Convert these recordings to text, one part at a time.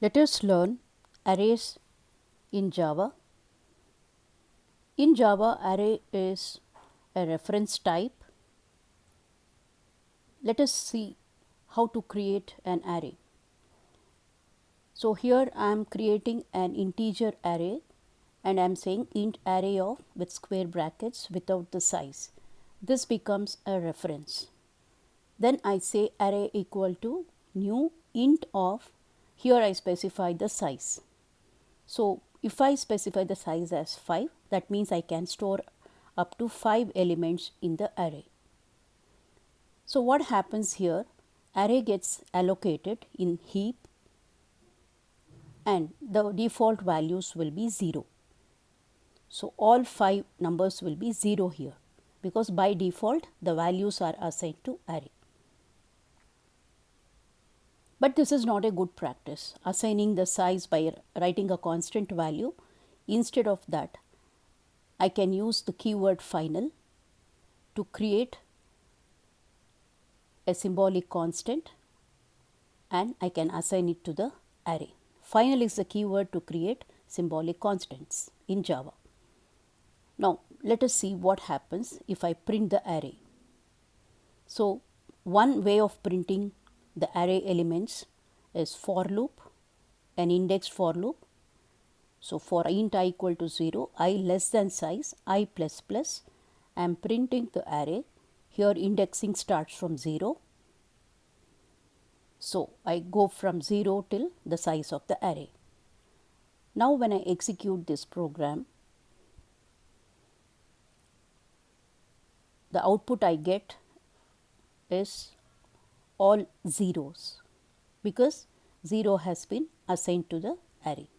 Let us learn arrays in Java. In Java, array is a reference type. Let us see how to create an array. So here I am creating an integer array and I am saying int array of with square brackets without the size. This becomes a reference. Then I say array equal to new int of, here I specify the size. So if I specify the size as 5, that means I can store up to 5 elements in the array. So what happens here? Array gets allocated in heap and the default values will be 0. So all 5 numbers will be 0 here because by default the values are assigned to array. But this is not a good practice, assigning the size by writing a constant value. Instead of that, I can use the keyword final to create a symbolic constant and I can assign it to the array. Final is the keyword to create symbolic constants in Java. Now, let us see what happens if I print the array. So, one way of printing the array elements is for loop, an indexed for loop. So, for int I equal to 0, I less than size, I plus plus, I am printing the array. Here indexing starts from 0. So, I go from 0 till the size of the array. Now, when I execute this program, the output I get is all zeros because 0 has been assigned to the array.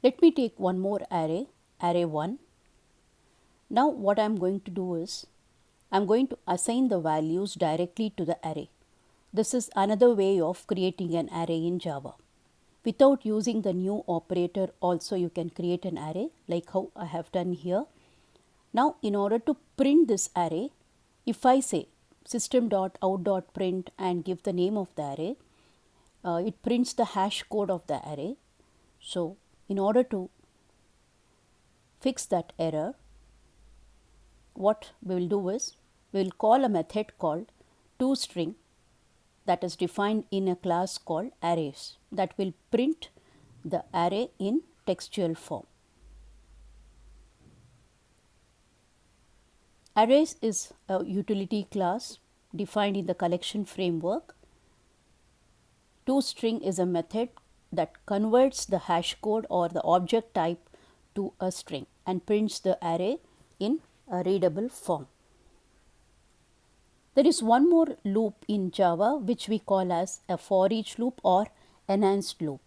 Let me take one more array, array 1. Now what I am going to do is, I am going to assign the values directly to the array. This is another way of creating an array in Java. Without using the new operator also you can create an array like how I have done here. Now in order to print this array, if I say system.out.print and give the name of the array, it prints the hash code of the array. So in order to fix that error, what we will do is, we will call a method called toString that is defined in a class called arrays that will print the array in textual form. Arrays is a utility class defined in the collection framework. ToString is a method that converts the hash code or the object type to a string and prints the array in a readable form. There is one more loop in Java which we call as a for each loop or enhanced loop.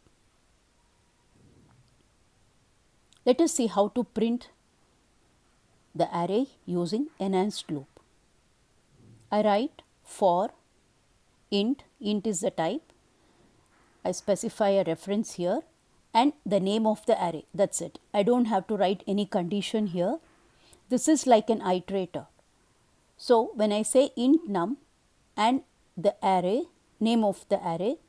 Let us see how to print the array using enhanced loop. I write for int is the type, I specify a reference here and the name of the array, that's it. I don't have to write any condition here. This is like an iterator. So when I say int num and the array, name of the array,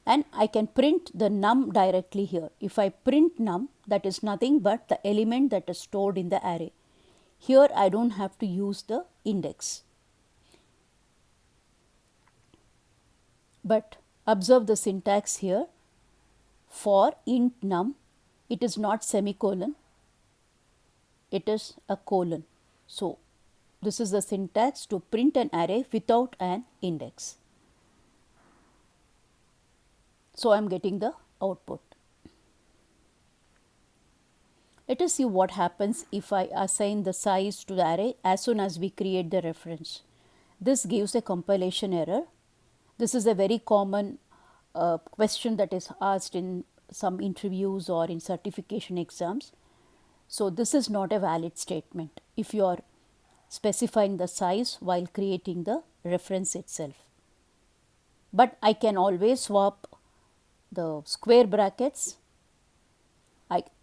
and I can print the num directly here. If I print num, that is nothing but the element that is stored in the array. Here I don't have to use the index. But observe the syntax here. For int num, it is not semicolon, it is a colon. So this is the syntax to print an array without an index. So I am getting the output. Let us see what happens if I assign the size to the array as soon as we create the reference. This gives a compilation error. This is a very common question that is asked in some interviews or in certification exams. So this is not a valid statement if you are specifying the size while creating the reference itself. But I can always swap the square brackets.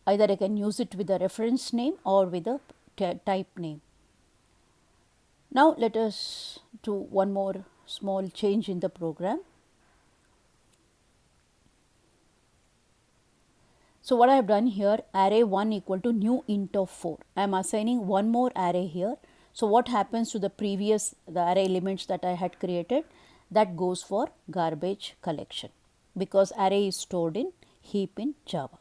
Either I can use it with a reference name or with a type name. Now let us do one more small change in the program. So what I have done here, array 1 equal to new int of 4. I am assigning one more array here. So what happens to the previous, the array elements that I had created, that goes for garbage collection, because array is stored in heap in Java.